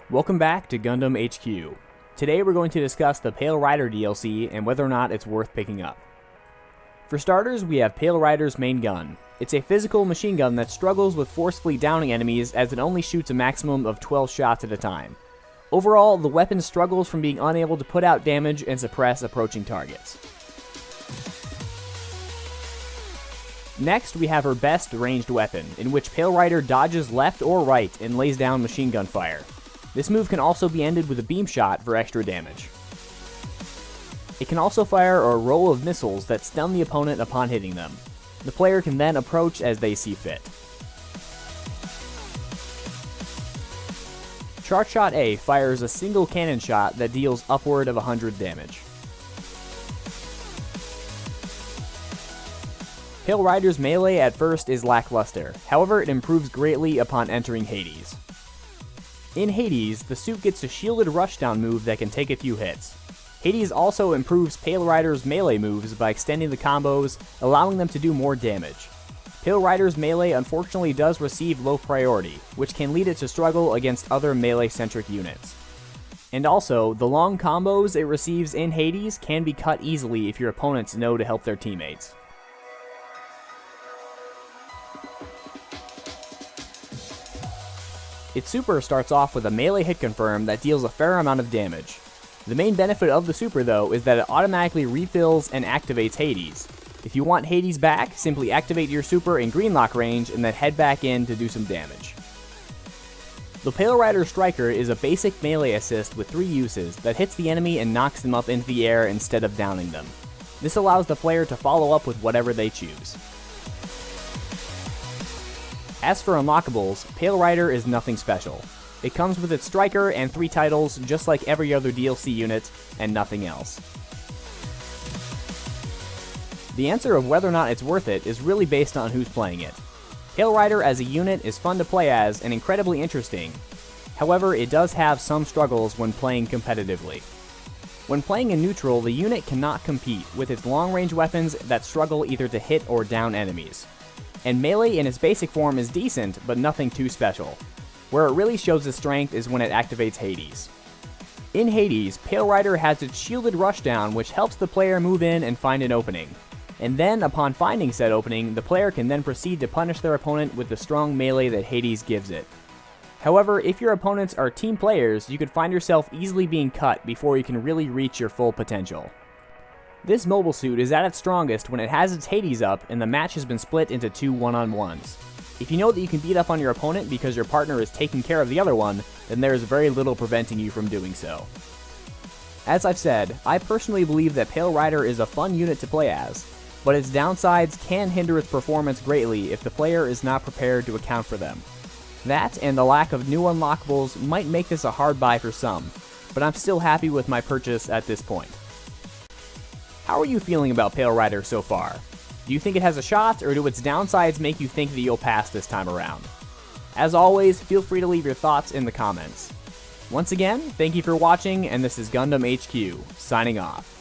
Welcome back to Gundam HQ. Today we're going to discuss the Pale Rider DLC and whether or not it's worth picking up. For starters, we have Pale Rider's main gun. It's a physical machine gun that struggles with forcefully downing enemies as it only shoots a maximum of 12 shots at a time. Overall, the weapon struggles from being unable to put out damage and suppress approaching targets. Next, we have her best ranged weapon, in which Pale Rider dodges left or right and lays down machine gun fire. This move can also be ended with a beam shot for extra damage. It can also fire a row of missiles that stun the opponent upon hitting them. The player can then approach as they see fit. Charge Shot A fires a single cannon shot that deals upward of 100 damage. Pale Rider's melee at first is lackluster, however it improves greatly upon entering Hades. In Hades, the suit gets a shielded rushdown move that can take a few hits. Hades also improves Pale Rider's melee moves by extending the combos, allowing them to do more damage. Pale Rider's melee unfortunately does receive low priority, which can lead it to struggle against other melee-centric units. And also, the long combos it receives in Hades can be cut easily if your opponents know to help their teammates. Its super starts off with a melee hit confirm that deals a fair amount of damage. The main benefit of the super though is that it automatically refills and activates Hades. If you want Hades back, simply activate your super in green lock range and then head back in to do some damage. The Pale Rider Striker is a basic melee assist with 3 uses that hits the enemy and knocks them up into the air instead of downing them. This allows the player to follow up with whatever they choose. As for Unlockables, Pale Rider is nothing special. It comes with its Striker and 3 titles just like every other DLC unit, and nothing else. The answer of whether or not it's worth it is really based on who's playing it. Pale Rider as a unit is fun to play as and incredibly interesting. However, it does have some struggles when playing competitively. When playing in neutral, the unit cannot compete with its long-range weapons that struggle either to hit or down enemies. And melee in its basic form is decent, but nothing too special. Where it really shows its strength is when it activates Hades. In Hades, Pale Rider has its shielded rushdown which helps the player move in and find an opening. And then, upon finding said opening, the player can then proceed to punish their opponent with the strong melee that Hades gives it. However, if your opponents are team players, you could find yourself easily being cut before you can really reach your full potential. This mobile suit is at its strongest when it has its Hades up and the match has been split into 2 1-on-1s. If you know that you can beat up on your opponent because your partner is taking care of the other one, then there is very little preventing you from doing so. As I've said, I personally believe that Pale Rider is a fun unit to play as, but its downsides can hinder its performance greatly if the player is not prepared to account for them. That and the lack of new unlockables might make this a hard buy for some, but I'm still happy with my purchase at this point. How are you feeling about Pale Rider so far? Do you think it has a shot, or do its downsides make you think that you'll pass this time around? As always, feel free to leave your thoughts in the comments. Once again, thank you for watching, and this is Gundam HQ, signing off.